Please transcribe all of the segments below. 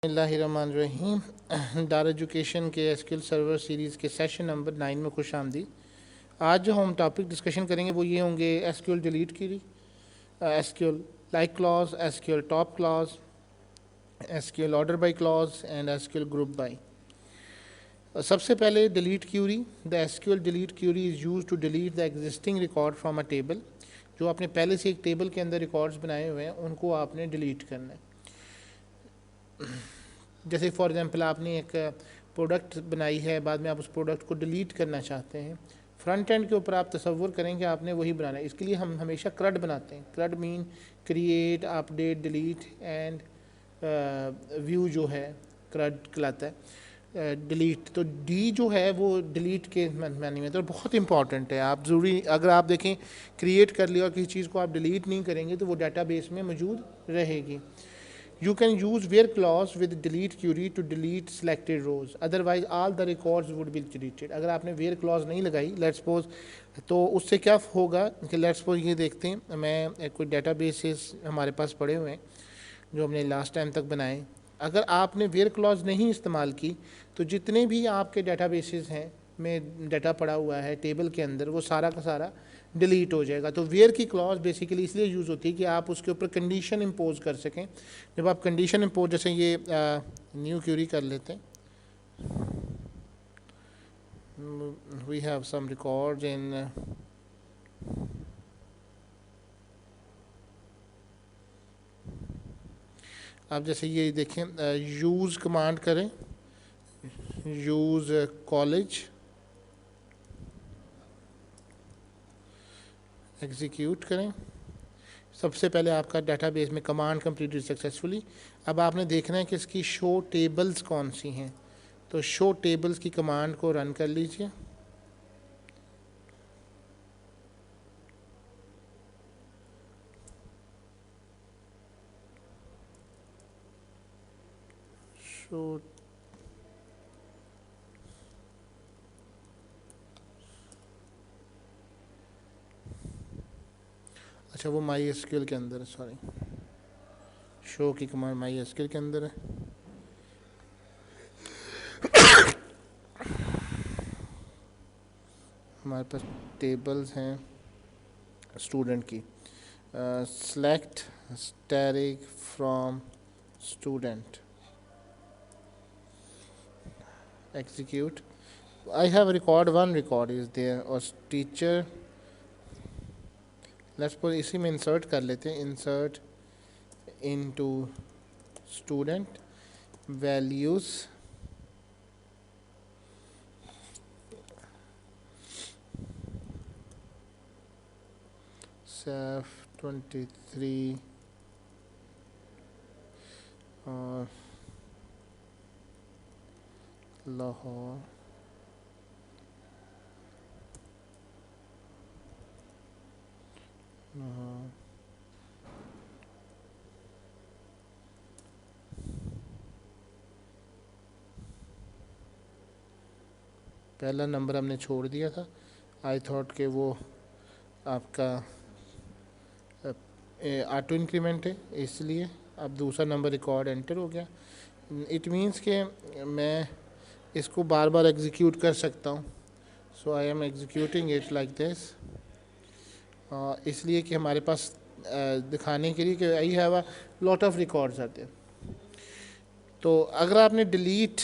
बिस्मिल्लाहिर्रहमानिर्रहीम। दार एजुकेशन के एसक्यूएल सर्वर सीरीज़ के सेशन नंबर 9 में खुश आमदी। आज जो हम टॉपिक डिस्कशन करेंगे वो ये होंगे एसक्यूएल डिलीट की, SQL like clause, SQL top clause, SQL order by clause and SQL group by. सबसे पहले delete query. The SQL delete query is use to delete the existing record from a table. जो आपने पहले से एक table के अंदर records बनाए हुए हैं उनको आपने डिलीट करना है। जैसे फॉर एग्ज़ाम्पल आपने एक प्रोडक्ट बनाई है, बाद में आप उस प्रोडक्ट को डिलीट करना चाहते हैं। फ्रंट एंड के ऊपर आप तसव्वुर करें कि आपने वही बनाना है। इसके लिए हम हमेशा क्रड बनाते हैं। क्रड mean create, update, delete and view जो है क्रड कहलाता है। डिलीट तो डी जो है वो डिलीट के मानी में तो बहुत इंपॉर्टेंट है। आप ज़रूरी अगर आप देखें क्रिएट कर लिया और किसी चीज़ को आप डिलीट नहीं करेंगे तो वो डाटाबेस में मौजूद रहेगी। You can use where clause with delete query to delete selected rows. Otherwise, all the records would be deleted. अगर आपने where clause नहीं लगाई, let's suppose, तो उससे क्या होगा कि let's suppose ये देखते हैं, मैं कोई databases हमारे पास पड़े हुए हैं जो हमने लास्ट टाइम तक बनाए। अगर आपने where clause नहीं इस्तेमाल की तो जितने भी आपके databases हैं में डाटा पड़ा हुआ है टेबल के अंदर वो सारा का सारा डिलीट हो जाएगा। तो वेयर की क्लॉज बेसिकली इसलिए यूज़ होती है कि आप उसके ऊपर कंडीशन इम्पोज कर सकें। जब आप कंडीशन इम्पोज, जैसे ये न्यू क्यूरी कर लेते हैं, we have some records in आप जैसे ये देखें, यूज़ कमांड करें, यूज़ कॉलेज, एग्जीक्यूट करें। सबसे पहले आपका डाटाबेस में कमांड कंप्लीटेड सक्सेसफुली। अब आपने देखना है कि इसकी शो टेबल्स कौन सी हैं, तो शो टेबल्स की कमांड को रन कर लीजिए। शो अच्छा वो माई एसक्यूएल के अंदर है, सॉरी, शो की कमांड माई एसक्यूएल के अंदर है। हमारे पास टेबल्स हैं स्टूडेंट की। Select static from student, execute. I have record, one record is there और teacher, let's suppose इसी में insert कर लेते हैं, insert into student values SAF 23 और लाहौर पहला नंबर हमने छोड़ दिया था। आई थॉट कि वो आपका ऑटो इंक्रीमेंट है, इसलिए अब दूसरा नंबर रिकॉर्ड एंटर हो गया। इट मीन्स कि मैं इसको बार बार एग्जीक्यूट कर सकता हूँ। So I am executing it like this, इसलिए कि हमारे पास दिखाने के लिए कि I have a lot of records आते हैं। तो अगर आपने डिलीट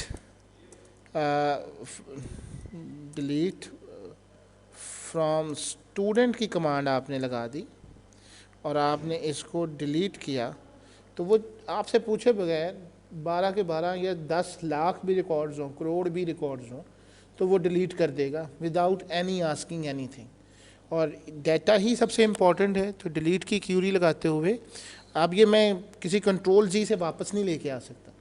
फ्रॉम स्टूडेंट की कमांड आपने लगा दी और आपने इसको डिलीट किया तो वो आपसे पूछे बगैर 12 के 12 या 10 लाख भी रिकॉर्ड्स हों, करोड़ भी रिकॉर्ड्स हों, तो वो डिलीट कर देगा विदाउट एनी आस्किंग एनीथिंग। और डाटा ही सबसे इम्पॉर्टेंट है। तो डिलीट की क्यूरी लगाते हुए अब ये मैं किसी कंट्रोल जी से वापस नहीं लेके आ सकता,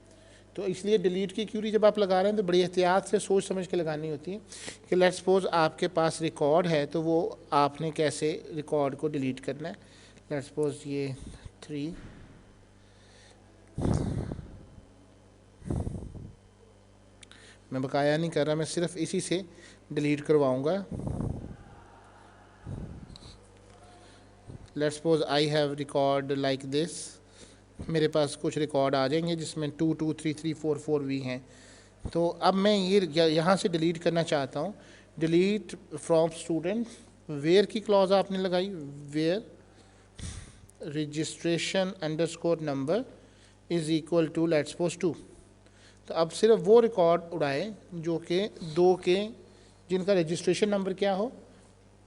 तो इसलिए डिलीट की क्यूरी जब आप लगा रहे हैं तो बड़ी एहतियात से सोच समझ के लगानी होती है कि लेट्स सपोज आपके पास रिकॉर्ड है तो वो आपने कैसे रिकॉर्ड को डिलीट करना है। लेट्स सपोज ये 3, मैं बकाया नहीं कर रहा, मैं सिर्फ इसी से डिलीट करवाऊंगा। Let's suppose I have record like this मेरे पास कुछ रिकॉर्ड आ जाएंगे जिसमें 2 2 3 3 4 4 भी हैं। तो अब मैं ये यहाँ से डिलीट करना चाहता हूँ। डिलीट फ्रॉम स्टूडेंट, वेयर की क्लॉज आपने लगाई, where registration underscore number is equal to let's suppose 2। तो अब सिर्फ वो रिकॉर्ड उड़ाए जो कि 2 के, जिनका रजिस्ट्रेशन नंबर क्या हो,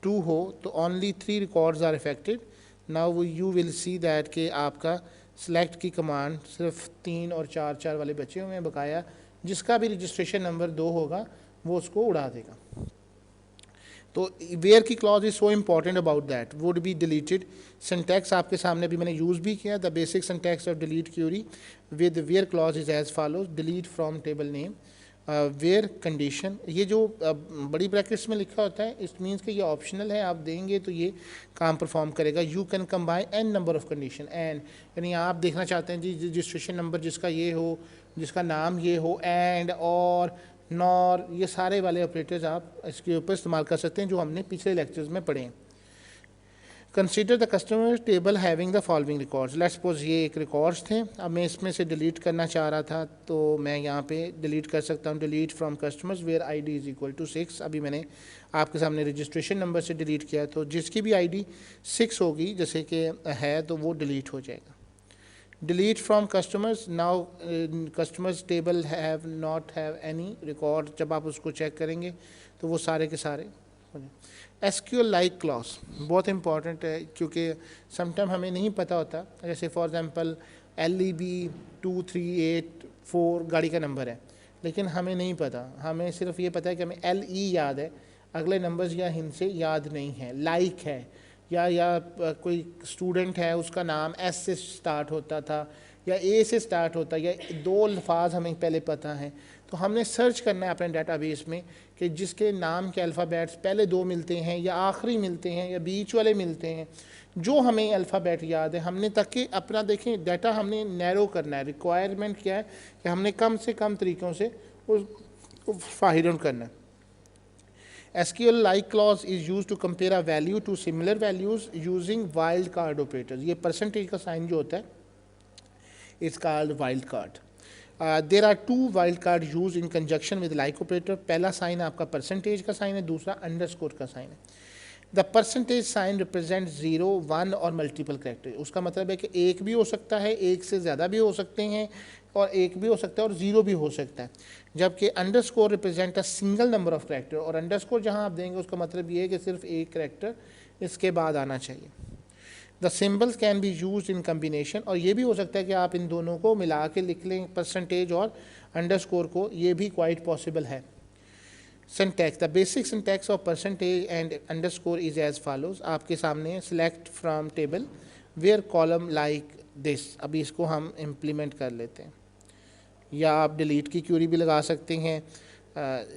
2 हो। तो only 3 records are affected. Now you will see that कि आपका सेलेक्ट की कमांड सिर्फ 3 और 4 4 वाले बचे हुए हैं, बकाया जिसका भी रजिस्ट्रेशन नंबर 2 होगा वो उसको उड़ा देगा। तो वेयर की clause is so important about that, would be deleted. Syntax आपके सामने अभी मैंने यूज़ भी किया, the basic syntax of delete query with where clause is as follows, delete from table name where condition. ये जो बड़ी ब्रैकेट्स में लिखा होता है इट मीन्स कि ये ऑप्शनल है, आप देंगे तो ये काम परफॉर्म करेगा। You can combine an number of condition, and यानी आप देखना चाहते हैं जी रजिस्ट्रेशन नंबर जिसका ये हो, जिसका नाम ये हो, एंड और नॉर, ये सारे वाले ऑपरेटर्स आप इसके ऊपर इस्तेमाल कर सकते हैं जो हमने पिछले लेक्चर्स में पढ़े हैं। Consider the customer table having the following records, let's suppose ये एक रिकॉर्ड्स थे, अब मैं इसमें से डिलीट करना चाह रहा था तो मैं यहाँ पे डिलीट कर सकता हूँ, delete from customers where ID is equal to 6। अभी मैंने आपके सामने रजिस्ट्रेशन नंबर से डिलीट किया, तो जिसकी भी आईडी 6 होगी जैसे कि है तो वो डिलीट हो जाएगा। Delete from customers, now customers table have not have any record, जब आप उसको चेक करेंगे तो वो सारे के सारे हो जाए। एसक्यूएल लाइक क्लॉज बहुत इंपॉर्टेंट है क्योंकि समटाइम हमें नहीं पता होता, जैसे फॉर एग्जांपल LEB 2384 गाड़ी का नंबर है, लेकिन हमें नहीं पता, हमें सिर्फ ये पता है कि हमें LE याद है, अगले नंबर्स या हिंसे याद नहीं है। लाइक है या कोई स्टूडेंट है उसका नाम S से स्टार्ट होता था या A से स्टार्ट होता, या 2 अल्फाज हमें पहले पता हैं, तो हमने सर्च करना है अपने डाटाबेस में कि जिसके नाम के अल्फ़ाबेट्स पहले 2 मिलते हैं या आखिरी मिलते हैं या बीच वाले मिलते हैं, जो हमें अल्फ़ाबेट याद है हमने, ताकि अपना देखें डाटा हमने नैरो करना है। रिक्वायरमेंट क्या है कि हमने कम से कम तरीक़ों से उसको फाइंड आउट करना है। SQL like clause is used to compare a value to similar values using wild card operators। ये परसेंटेज का साइन जो होता है it's called wild card। there are 2 wild card used in conjunction with like operator। पहला sign आपका percentage का sign है, दूसरा अंडरस्कोर का साइन है। द परसेंटेज साइन रिप्रेजेंट 0 1 और मल्टीपल करेक्टर, उसका मतलब है कि एक भी हो सकता है, एक से ज़्यादा भी हो सकते हैं, और एक भी हो सकता है और 0 भी हो सकता है। जबकि underscore represent a single number of character, और अंडरस्कोर जहाँ आप देंगे उसका मतलब ये है कि सिर्फ एक करेक्टर इसके बाद आना चाहिए। The symbols can be use in combination, और ये भी हो सकता है कि आप इन दोनों को मिला के लिख लें, परसेंटेज और अंडरस्कोर को, ये भी क्वाइट पॉसिबल है। Syntax, the basic syntax of percentage and underscore is as follows, आपके सामने select from table where column like this. अभी इसको हम इम्प्लीमेंट कर लेते हैं, या आप डिलीट की क्यूरी भी लगा सकते हैं,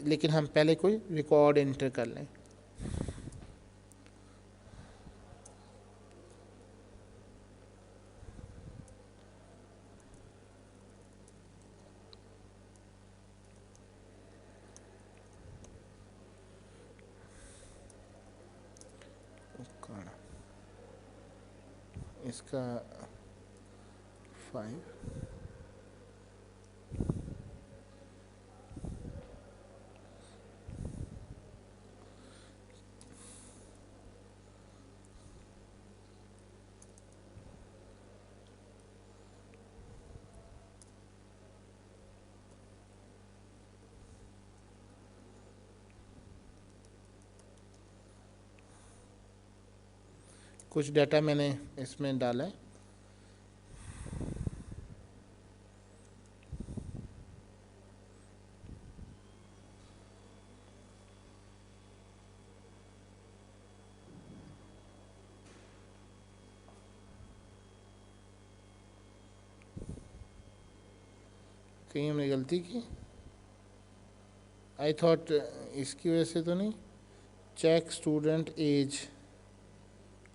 लेकिन हम पहले कोई रिकॉर्ड एंटर कर लें। इसका 5 कुछ डाटा मैंने इसमें डाला है। कहीं हमने गलती की, आई थॉट इसकी वजह से तो नहीं। चेक स्टूडेंट एज,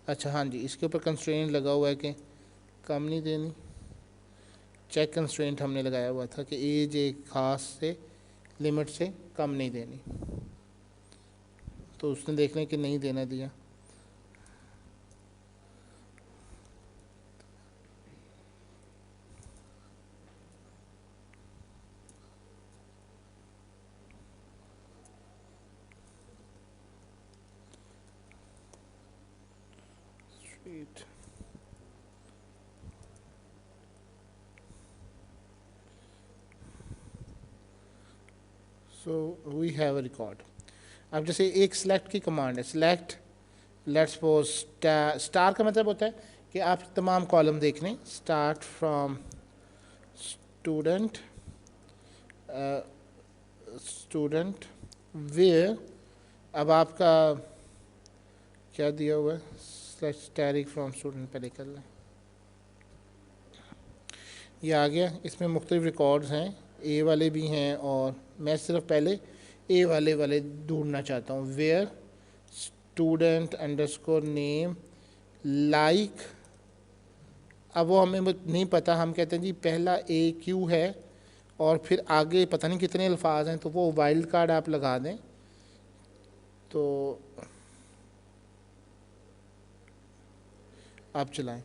अच्छा हाँ जी, इसके ऊपर कंस्ट्रेंट लगा हुआ है कि कम नहीं देनी। चेक कंस्ट्रेंट हमने लगाया हुआ था कि एज एक ख़ास से लिमिट से कम नहीं देनी, तो उसने देखने कि नहीं देना दिया। delete. So we have a record. अब जैसे एक select की कमांड है, select लेट्स सपोज स्टार का मतलब होता है कि आप तमाम कॉलम देख लें, start from student student where, अब आपका क्या दिया हुआ है, स्टैटिक फ्रॉम स्टूडेंट पहले कर लें, ये आ गया। इसमें मुख्तलिफ रिकॉर्ड्स हैं, ए वाले भी हैं और मैं सिर्फ पहले ए वाले ढूंढना चाहता हूँ। Where student underscore name like, अब वो हमें नहीं पता, हम कहते हैं जी पहला ए क्यू है और फिर आगे पता नहीं कितने अल्फाज हैं, तो वो वाइल्ड कार्ड आप लगा दें। तो आप चलाएं,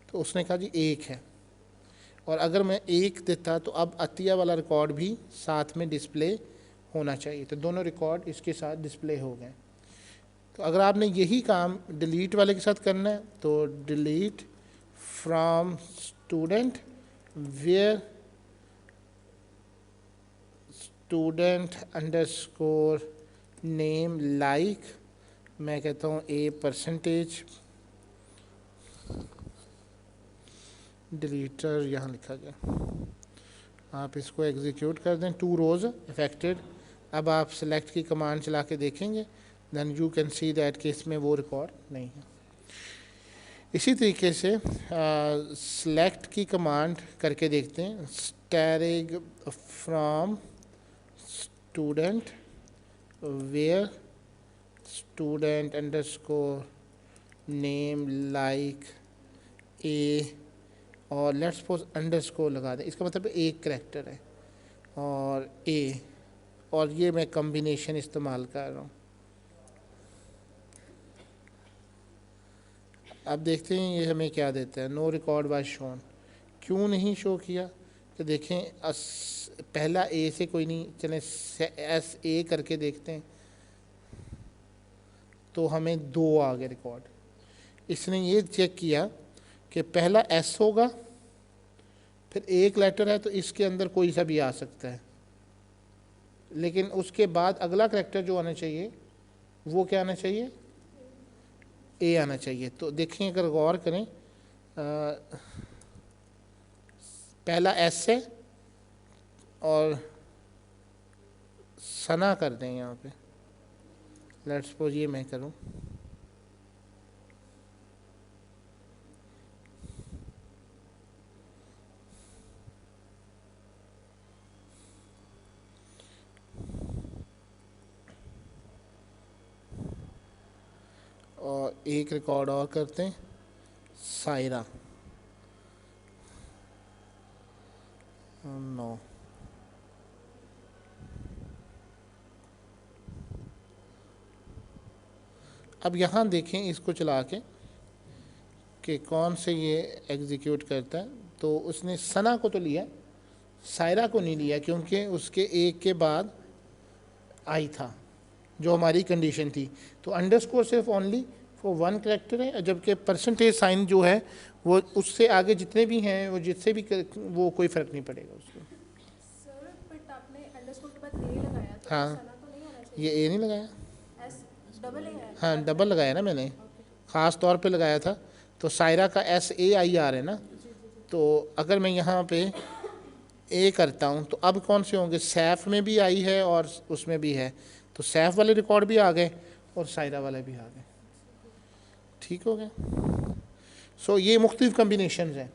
तो उसने कहा जी एक है, और अगर मैं एक देता तो अब अतिया वाला रिकॉर्ड भी साथ में डिस्प्ले होना चाहिए, तो दोनों रिकॉर्ड इसके साथ डिस्प्ले हो गए। तो अगर आपने यही काम डिलीट वाले के साथ करना है तो delete from student where student underscore name like, मैं कहता हूँ ए परसेंटेज, डिलीटर यहाँ लिखा गया। आप इसको एग्जीक्यूट कर दें, 2 रोज़ अफेक्टेड। अब आप सेलेक्ट की कमांड चला के देखेंगे, then you can see that कि इसमें वो रिकॉर्ड नहीं है। इसी तरीके से सेलेक्ट की कमांड करके देखते हैं, static from student where student underscore name like A, और लेट्स सपोज अंडरस्कोर लगा दें, इसका मतलब एक करैक्टर है और ए, और ये मैं कॉम्बिनेशन इस्तेमाल कर रहा हूँ। अब देखते हैं ये हमें क्या देता है, नो रिकॉर्ड वाज शोन, क्यों नहीं शो किया, तो देखें पहला ए से कोई नहीं, चलें एस ए करके देखते हैं, तो हमें 2 आ गए रिकॉर्ड। इसने ये चेक किया कि पहला एस होगा, फिर एक लेटर है तो इसके अंदर कोई सा भी आ सकता है, लेकिन उसके बाद अगला करैक्टर जो आना चाहिए वो क्या आना चाहिए, ए आना चाहिए। तो देखें अगर गौर करें, पहला एस है और सना कर दें यहाँ पे, लेट्स सपोज ये मैं करूँ, और एक रिकॉर्ड और करते हैं, सायरा, नो, अब यहाँ देखें इसको चला के कि कौन से ये एग्जीक्यूट करता है। तो उसने सना को तो लिया, सायरा को नहीं लिया, क्योंकि उसके एक के बाद आई था जो हमारी कंडीशन थी। तो अंडरस्कोर सिर्फ ओनली फॉर 1 करैक्टर है, जबकि परसेंटेज साइन जो है वो उससे आगे जितने भी हैं वो जिससे भी वो कोई फ़र्क नहीं पड़ेगा उसको। सर बट आपने अंडरस्कोर के बाद ए लगाया, तो हाँ, सना तो नहीं आना चाहिए, ये ए नहीं लगाया, एस डबल ए है। हाँ डबल लगाया ना मैंने, ख़ास तौर पे लगाया था। तो सायरा का SAIR है ना, तो अगर मैं यहाँ पे ए करता हूँ तो अब कौन से होंगे, सैफ में भी आई है और उसमें भी है, तो सैफ वाले रिकॉर्ड भी आ गए और सायरा वाले भी आ गए, ठीक हो गया। सो ये मुख्तलिफ कम्बिनेशन हैं,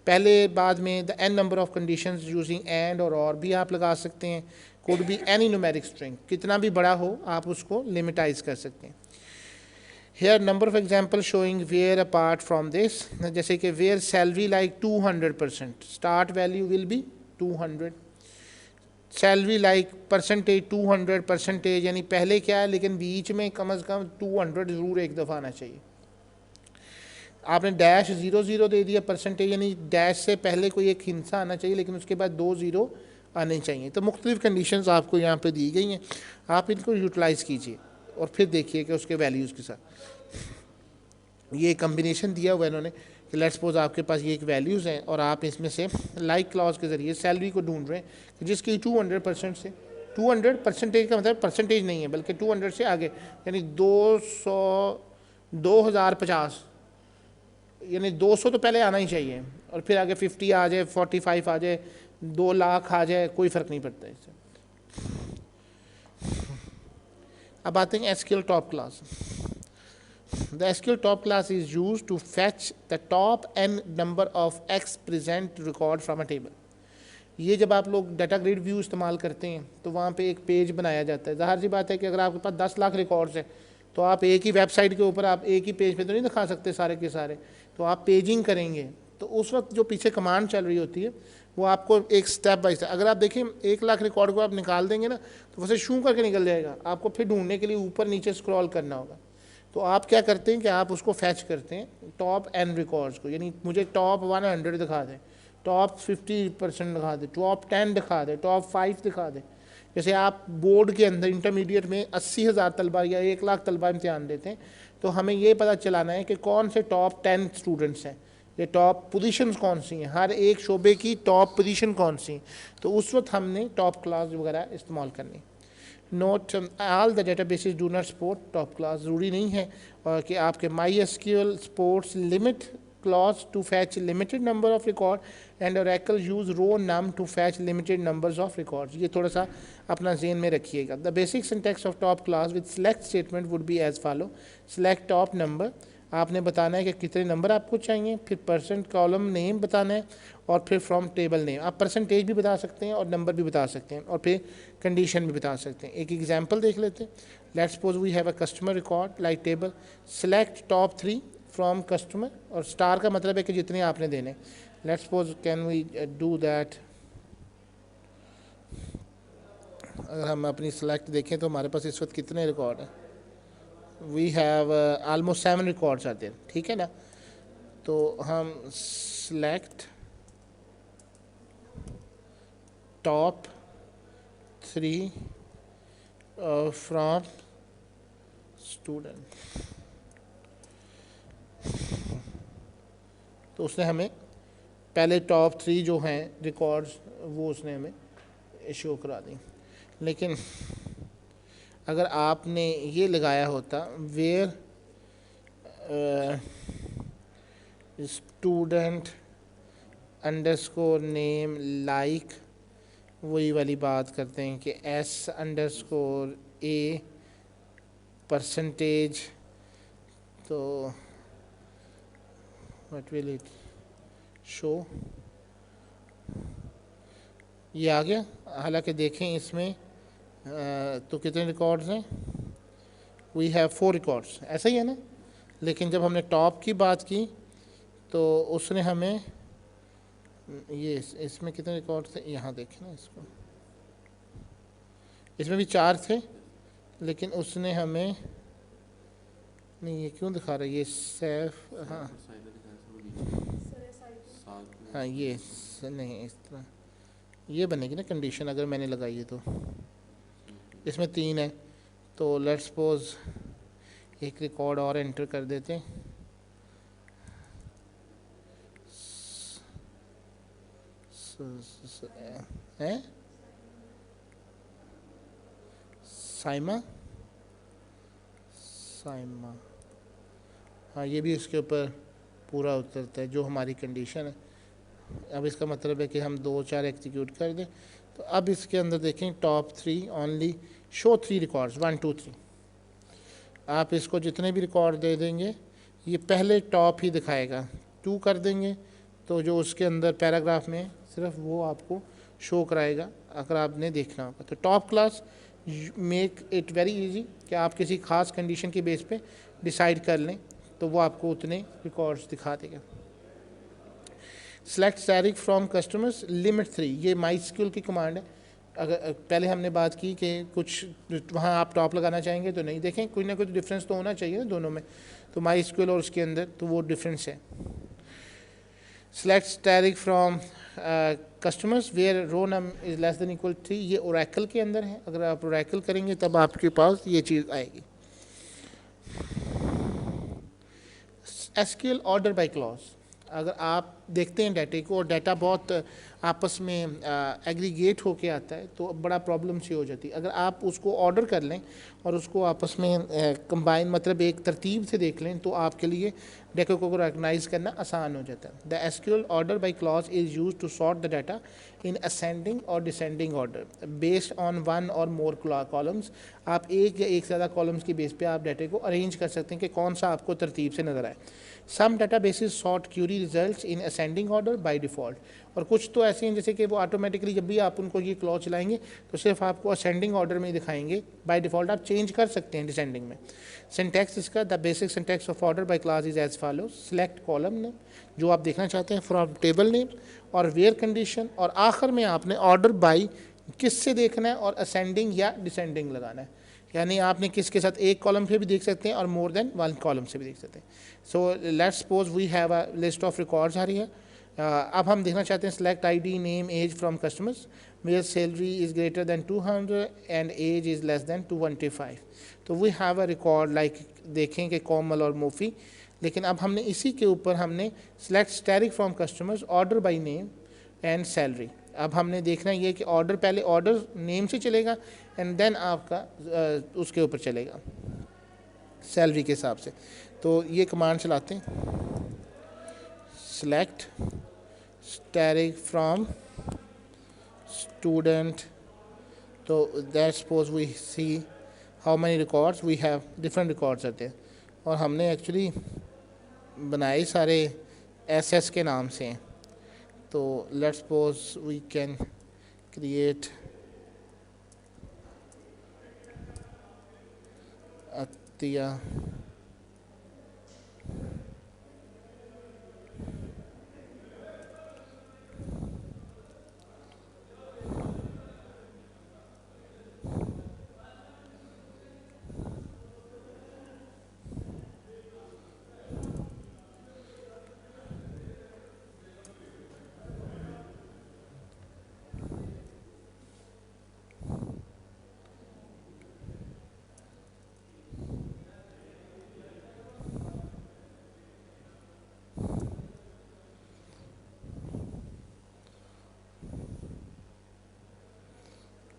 पहले बाद में the n number of conditions using and और भी आप लगा सकते हैं, could be any numeric string, कितना भी बड़ा हो आप उसको लिमिटाइज कर सकते हैं। Here number of example showing where apart from this, जैसे कि where salary like 200%, start value will be 200, salary like percentage 200%, यानी पहले क्या है लेकिन बीच में कम से कम 200 ज़रूर एक दफ़ा आना चाहिए। आपने डैश 00 दे दिया परसेंटेज, यानी डैश से पहले कोई एक हिंसा आना चाहिए लेकिन उसके बाद 2 ज़ीरो आने चाहिए। तो मुख्तलिफ कंडीशंस आपको यहाँ पे दी गई हैं, आप इनको यूटिलाइज़ कीजिए और फिर देखिए कि उसके वैल्यूज़ के साथ। ये कम्बिनेशन दिया हुआ है इन्होंने कि लेट्स सपोज आपके पास ये एक वैल्यूज़ हैं और आप इसमें से लाइक क्लॉज के ज़रिए सैलरी को ढूंढ रहे हैं कि जिसकी 200% से 200% का मतलब परसेंटेज नहीं है बल्कि 200 से आगे, यानी 2050, यानी 200 तो पहले आना ही चाहिए और फिर आगे 50 आ जाए, 45 आ जाए, 2 लाख आ जाए, कोई फ़र्क नहीं पड़ता इससे। अब आते हैं SQL top class. The SQL top class is used to fetch the top n number of x present record from a table. ये जब आप लोग डाटा ग्रिड व्यू इस्तेमाल करते हैं तो वहाँ पे एक पेज बनाया जाता है। ज़ाहिर सी बात है कि अगर आपके पास 10 लाख रिकॉर्ड्स हैं तो आप एक ही वेबसाइट के ऊपर आप एक ही पेज पे तो नहीं दिखा सकते सारे के सारे, तो आप पेजिंग करेंगे। तो उस वक्त जो पीछे कमांड चल रही होती है वो आपको एक स्टेप बाय स्टेप, अगर आप देखें 1 लाख रिकॉर्ड को आप निकाल देंगे ना तो वैसे शू करके निकल जाएगा, आपको फिर ढूंढने के लिए ऊपर नीचे स्क्रॉल करना होगा। तो आप क्या करते हैं कि आप उसको फैच करते हैं टॉप n रिकॉर्ड्स को, यानी मुझे टॉप 100 दिखा दें, टॉप 50% दिखा दे, टॉप 10 दिखा दे, टॉप 5 दिखा दे। जैसे आप बोर्ड के अंदर इंटरमीडिएट में 80,000 तलबा या 1 लाख तलबा इम्तिहान देते हैं तो हमें ये पता चलाना है कि कौन से टॉप 10 स्टूडेंट्स हैं, ये टॉप पोजीशंस कौन सी हैं, हर एक शोबे की टॉप पोजीशन कौन सी हैं। तो उस वक्त हमने टॉप क्लास वगैरह इस्तेमाल करनी। Note all the databases do not support top class. ज़रूरी नहीं है कि आपके MySQL supports limit clause to fetch limited number of record and Oracle use row num to fetch limited numbers of records। ये थोड़ा सा अपना ज़हन में रखिएगा। The basic syntax of top class with select statement would be as follow। select top number, आपने बताना है कि कितने नंबर आपको चाहिए, फिर परसेंट कॉलम नेम बताना है और फिर फ्रॉम टेबल नेम। आप परसेंटेज भी बता सकते हैं और नंबर भी बता सकते हैं और फिर कंडीशन भी बता सकते हैं। एक एग्जांपल देख लेते हैं। Let's suppose we have a customer record like table, select top 3 from customer, और स्टार का मतलब है कि जितने आपने देने। Let's suppose can we do that. अगर हम अपनी सेलेक्ट देखें तो हमारे पास इस वक्त कितने रिकॉर्ड हैं, वी हैव ऑलमोस्ट 7 रिकॉर्ड्स आते हैं, ठीक है ना। तो हम सेलेक्ट टॉप 3 फ्रॉम स्टूडेंट, तो उसने हमें पहले टॉप 3 जो हैं रिकॉर्ड्स वो उसने हमें शो करा दी। लेकिन अगर आपने ये लगाया होता where student underscore name like, वही वाली बात करते हैं कि S_A परसेंटेज, तो व्हाट विल इट शो, ये आ गया। हालांकि देखें इसमें तो कितने रिकॉर्ड्स हैं, वी हैव 4 रिकॉर्ड्स, ऐसा ही है ना। लेकिन जब हमने टॉप की बात की तो उसने हमें ये इसमें कितने रिकॉर्ड थे, यहाँ देखें ना, इसको इसमें भी 4 थे लेकिन उसने हमें नहीं, ये क्यों दिखा रहा है ये सेफ, हाँ हाँ ये नहीं, इस तरह ये बनेगी ना कंडीशन अगर मैंने लगाई है तो। इसमें 3 है तो लेट्स सपोज एक रिकॉर्ड और एंटर कर देते हैं, साइमा, हाँ ये भी इसके ऊपर पूरा उतरता है जो हमारी कंडीशन है। अब इसका मतलब है कि हम 2-4 एग्जीक्यूट कर दें। तो अब इसके अंदर देखें टॉप 3 ओनली शो 3 रिकॉर्ड्स 1 2 3। आप इसको जितने भी रिकॉर्ड दे देंगे ये पहले टॉप ही दिखाएगा, 2 कर देंगे तो जो उसके अंदर पैराग्राफ में सिर्फ वो आपको शो कराएगा अगर आपने देखना होगा। तो top class make it very easy कि आप किसी खास कंडीशन के बेस पे डिसाइड कर लें तो वो आपको उतने रिकॉर्ड्स दिखा देगा। सेलेक्ट तारीख फ्रॉम कस्टमर्स लिमिट 3, ये MySQL की कमांड है। अगर पहले हमने बात की कि कुछ वहाँ आप टॉप लगाना चाहेंगे तो नहीं, देखें कोई ना कोई डिफरेंस तो होना चाहिए ना दोनों में, तो MySQL और उसके अंदर तो वो डिफरेंस है। सेलेक्ट तारीख from customers where row num is less than equal 3, ये ओरेकल के अंदर है। अगर आप ओरेकल करेंगे तब आपके पास ये चीज़ आएगी। एसक्यूएल ऑर्डर बाय क्लॉज, अगर आप देखते हैं डाटे को और डाटा बहुत आपस में एग्रीगेट होके आता है तो बड़ा प्रॉब्लम सी हो जाती है। अगर आप उसको ऑर्डर कर लें और उसको आपस में कंबाइन मतलब एक तरतीब से देख लें तो आपके लिए डाटा को रिकग्नाइज करना आसान हो जाता है। The SQL order by clause is use to sort the data in ascending or descending order based on one or more columns. आप एक या एक से ज़्यादा कॉलम्स की बेस पे आप डाटे को अरेंज कर सकते हैं कि कौन सा आपको तरतीब से नज़र आए। सम databases sort query results in ascending order by default, और कुछ तो ऐसे हैं जैसे कि वो ऑटोमेटिकली जब भी आप उनको ये क्लॉज चलाएंगे तो सिर्फ आपको असेंडिंग ऑर्डर में ही दिखाएंगे, बाय डिफ़ॉल्ट आप चेंज कर सकते हैं डिसेंडिंग में। सिंटैक्स इसका, the basic syntax of order by class is as follow, select column name जो आप देखना चाहते हैं फ्रॉम टेबल नेम और वेयर कंडीशन, और आखिर में आपने ऑर्डर बाय किससे देखना है और असेंडिंग या डिसेंडिंग लगाना है, यानी आपने किसके साथ एक कॉलम से भी देख सकते हैं और मोर देन वन कॉलम से भी देख सकते हैं। So let's suppose we have a list of records आ रही है। अब हम देखना चाहते हैं select ID name age from customers where salary is greater than 200 and age is less than 225। तो we have a record like देखें कि कोमल और मोफ़ी, लेकिन अब हमने इसी के ऊपर हमने select asterisk from customers order by name and salary. अब हमने देखना ये कि ऑर्डर पहले ऑर्डर नेम से चलेगा एंड देन आपका उसके ऊपर चलेगा सैलरी के हिसाब से। तो ये कमांड चलाते हैं, सेलेक्ट स्टैरिक फ्रॉम स्टूडेंट, तो that suppose we see how many records we have, different records आते हैं और हमने एक्चुअली बनाए सारे एसएस के नाम से हैं। तो let's suppose we can create Atiya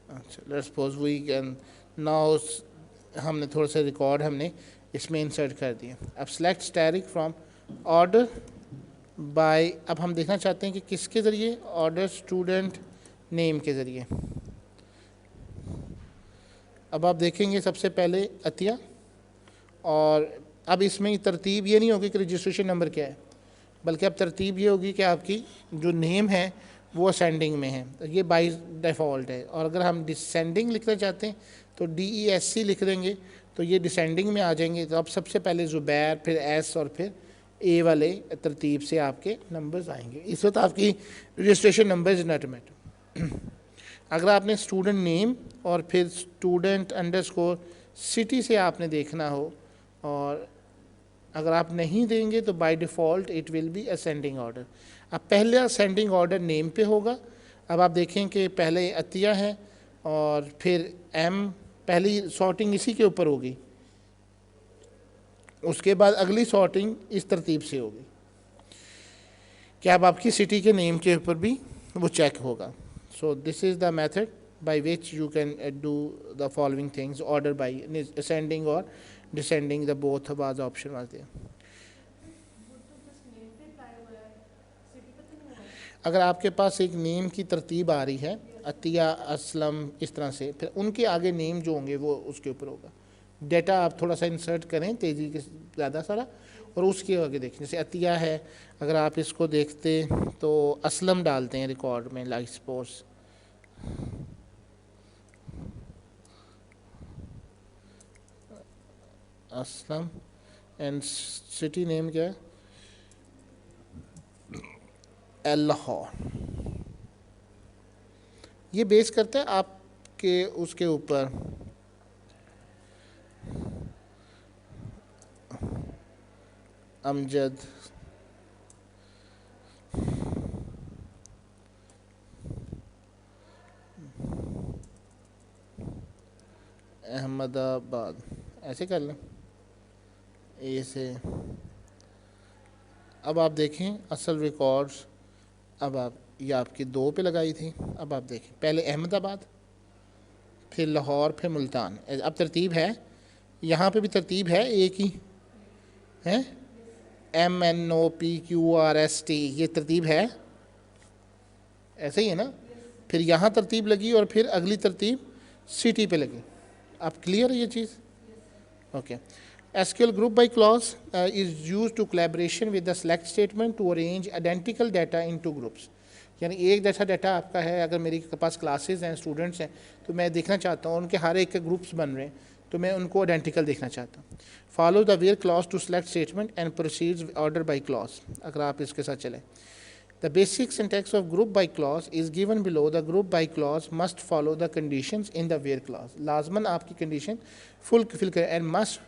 अच्छा let's suppose we can now हमने थोड़ा सा रिकॉर्ड हमने इसमें इंसर्ट कर दिया। अब select asterisk from order by, अब हम देखना चाहते हैं कि किसके ज़रिए, ऑर्डर स्टूडेंट नेम के ज़रिए। अब आप देखेंगे सबसे पहले अतिया, और अब इसमें तरतीब ये नहीं होगी कि रजिस्ट्रेशन नंबर क्या है, बल्कि अब तरतीब ये होगी कि आपकी जो नेम है वो असेंडिंग में है, तो ये बाई डिफ़ॉल्ट है। और अगर हम डिसेंडिंग लिखना चाहते हैं तो DESC लिख देंगे तो ये डिसेंडिंग में आ जाएंगे। तो अब सबसे पहले ज़ुबैर, फिर S और फिर A वाले तरतीब से आपके नंबर्स आएंगे। इस वक्त आपकी registration number is not met. अगर आपने स्टूडेंट नेम और फिर स्टूडेंट अंडरस्कोर सिटी से आपने देखना हो, और अगर आप नहीं देंगे तो by default it will be ascending order. अब पहले असेंडिंग ऑर्डर नेम पे होगा। अब आप देखें कि पहले अतिया है और फिर M, पहली सॉर्टिंग इसी के ऊपर होगी, उसके बाद अगली सॉर्टिंग इस तरतीब से होगी कि अब आपकी सिटी के नेम के ऊपर भी वो चेक होगा। So this is the method by which you can do the following things, order by ascending or descending, the both was option was there। अगर आपके पास एक नेम की तरतीब आ रही है अतिया असलम इस तरह से, फिर उनके आगे नेम जो होंगे वो उसके ऊपर होगा। डेटा आप थोड़ा सा इंसर्ट करें तेज़ी के ज़्यादा सारा, और उसके आगे देखें जैसे अतिया है, अगर आप इसको देखते तो असलम डालते हैं रिकॉर्ड में, like suppose Aslam and city name क्या है, लाहौर। ये बेस करता है आपके उसके ऊपर अमजद अहमदाबाद, ऐसे कर लें ए से अब आप देखें असल रिकॉर्ड्स, अब आप ये आपकी 2 पे लगाई थी, अब आप देखें पहले अहमदाबाद, फिर लाहौर, फिर मुल्तान। अब तरतीब है, यहाँ पे भी तरतीब है एक ही है, MNOPQRST, ये तरतीब है, ऐसे ही है ना। फिर यहाँ तरतीब लगी और फिर अगली तरतीब सिटी पे लगी। अब क्लियर है ये चीज़? Okay. SQL group by clause is used to collaboration with the select statement to arrange identical data into groups। यानी एक जैसा डाटा आपका है, अगर मेरे पास क्लासेस हैं, स्टूडेंट्स हैं, तो मैं देखना चाहता हूँ उनके हर एक के ग्रुप्स बन रहे हैं, तो मैं उनको आइडेंटिकल देखना चाहता हूँ। Follow the where clause to select statement and proceeds order by clause. अगर आप इसके साथ चलें, the basic syntax of group by clause is given below. The group by clause must follow the conditions in the where clause. लाजमन आपकी condition fulfil करें and must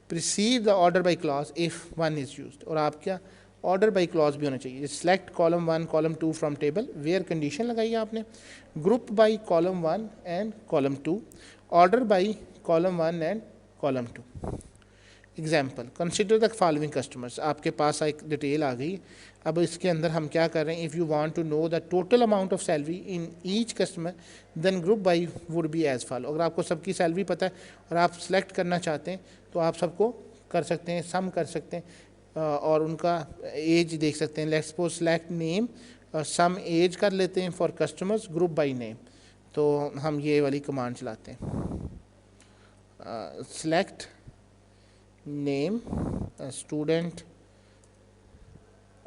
precede the order by clause if one is used. और आप क्या order by clause भी होना चाहिए। Select column 1 column 2 from table, where condition लगाई आपने, group by column 1 and column 2, order by column 1 and column 2। Example, consider the following customers. आपके पास एक डिटेल आ गई। अब इसके अंदर हम क्या कर रहे हैं, if you want to know the total amount of salary in each customer then group by would be as follow. अगर आपको सबकी सैलरी पता है और आप सेलेक्ट करना चाहते हैं तो आप सबको कर सकते हैं, सम कर सकते हैं और उनका एज देख सकते हैं। लेट्स सपोज सेलेक्ट नेम और सम एज कर लेते हैं for customers group by name. तो हम ये वाली कमांड चलाते हैं, select name student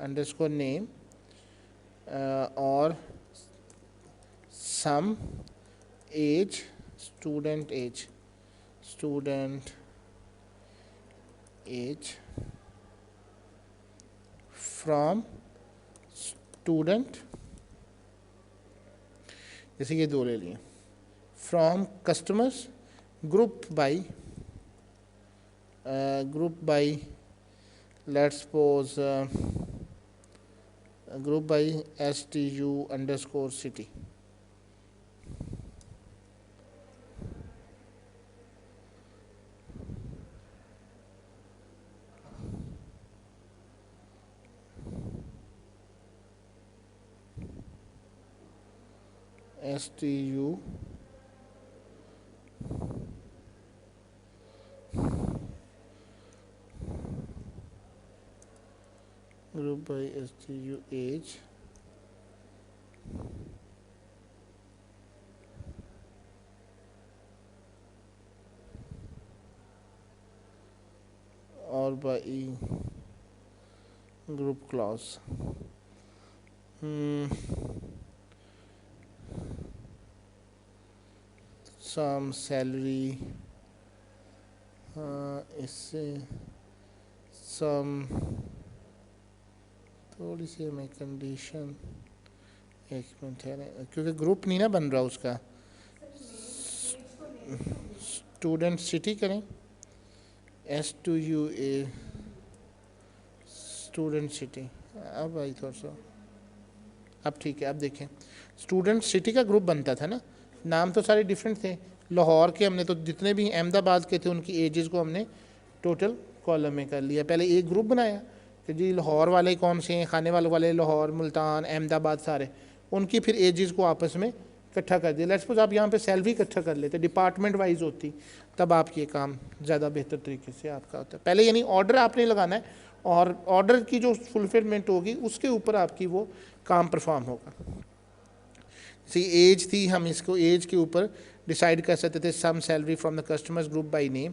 underscore name और sum age student age from student, जैसे ये 2 ले लिए, from customers group by let's suppose group by STU underscore city. STU group by STU age or by group clause। Sum salary, इससे sum थोड़ी सी हमें condition, एक minute है क्योंकि ग्रुप नहीं ना बन रहा उसका। स्टूडेंट सिटी करें, STUA स्टूडेंट सिटी। अब आई थोड़ा सा, अब ठीक है। अब देखें स्टूडेंट सिटी का ग्रुप बनता था ना, नाम तो सारे डिफरेंट थे। लाहौर के हमने तो जितने भी अहमदाबाद के थे उनकी एजेस को हमने टोटल कॉलम में कर लिया। पहले एक ग्रुप बनाया कि जी लाहौर वाले कौन से हैं, खाने वाले लाहौर, मुल्तान, अहमदाबाद सारे, उनकी फिर एजेस को आपस में इकट्ठा कर दिया। लेट्स सपोज आप यहाँ पे सैलरी इकट्ठा कर लेते, डिपार्टमेंट वाइज होती, तब आप ये काम ज़्यादा बेहतर तरीके से आपका होता है। पहले यानी ऑर्डर आपने लगाना है और ऑर्डर की जो फुलफिलमेंट होगी उसके ऊपर आपकी वो काम परफॉर्म होगा। जैसे एज थी, हम इसको एज के ऊपर डिसाइड कर सकते थे, sum salary from the customers group by name.